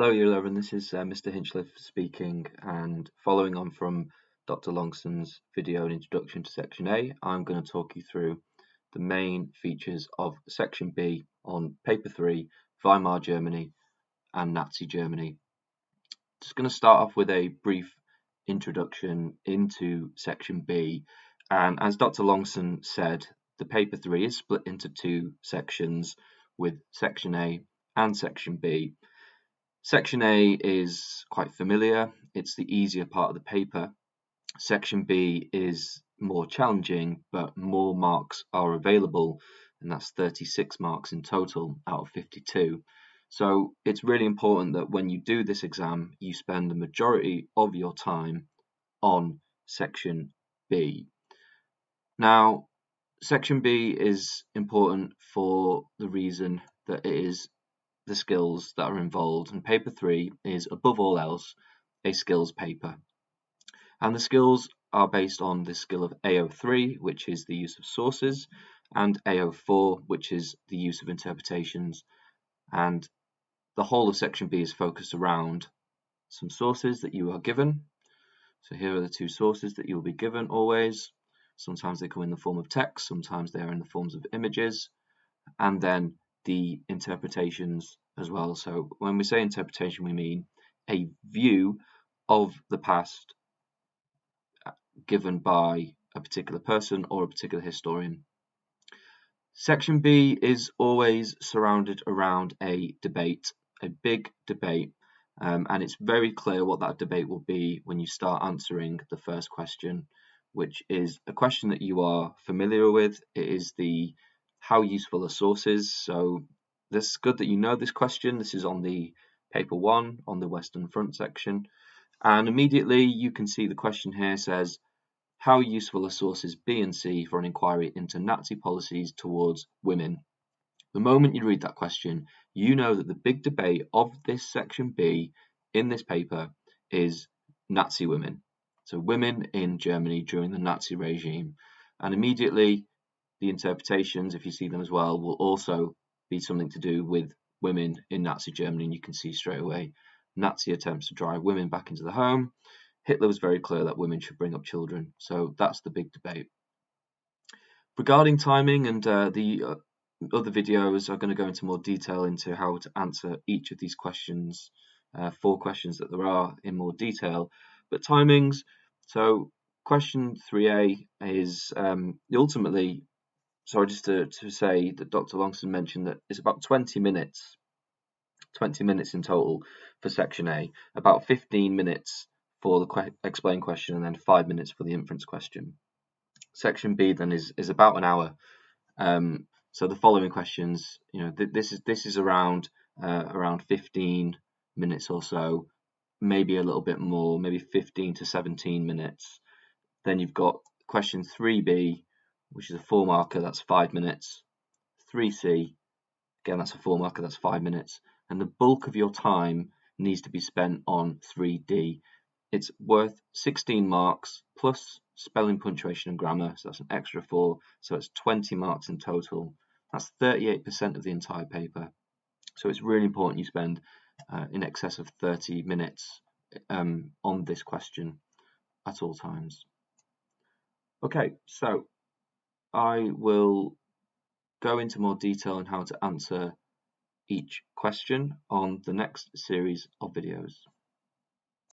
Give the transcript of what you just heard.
Hello, Year 11. This is Mr. Hinchliffe speaking, and following on from Dr. Longson's video and introduction to Section A, I'm going to talk you through the main features of Section B on Paper 3, Weimar Germany and Nazi Germany. Just going to start off with a brief introduction into Section B, and as Dr. Longson said, the Paper 3 is split into two sections with Section A and Section B. Section A is quite familiar, it's the easier part of the paper. Section B is more challenging, but more marks are available, and that's 36 marks in total out of 52. So it's really important that when you do this exam, you spend the majority of your time on Section B. Now, Section B is important for the reason that it is the skills that are involved, and paper 3 is above all else a skills paper, and the skills are based on the skill of AO3, which is the use of sources, and AO4, which is the use of interpretations. And the whole of Section B is focused around some sources that you are given. So here are the two sources that you will be given always. Sometimes they come in the form of text, sometimes they are in the forms of images, and then the interpretations as well. So when we say interpretation, we mean a view of the past given by a particular person or a particular historian. Section B is always surrounded around a debate, a big debate, and it's very clear what that debate will be when you start answering the first question, which is a question that you are familiar with. It is the how useful are sources? So this is good that you know this question. This is on the paper 1 on the Western Front section, and immediately you can see the question here says, how useful are sources B and C for an inquiry into Nazi policies towards women? The moment you read that question, you know that the big debate of this Section B in this paper is Nazi women. So women in Germany during the Nazi regime, and immediately the interpretations, if you see them as well, will also be something to do with women in Nazi Germany, and you can see straight away Nazi attempts to drive women back into the home. Hitler was very clear that women should bring up children, so that's the big debate. Regarding timing, and the other videos are going to go into more detail into how to answer each of these questions, 4 questions that there are in more detail, but timings, so question 3A is ultimately, sorry, just to say that Dr. Longson mentioned that it's about 20 minutes in total for Section A, about 15 minutes for the explain question, and then 5 minutes for the inference question. Section B then is about an hour. So the following questions, this is around 15 minutes or so, maybe a little bit more, maybe 15 to 17 minutes. Then you've got question 3B, which is a 4 marker, that's 5 minutes. 3C, again, that's a 4 marker, that's 5 minutes. And the bulk of your time needs to be spent on 3D. It's worth 16 marks plus spelling, punctuation, and grammar, so that's an extra 4, so it's 20 marks in total. That's 38% of the entire paper. So it's really important you spend in excess of 30 minutes on this question at all times. Okay, so I will go into more detail on how to answer each question on the next series of videos.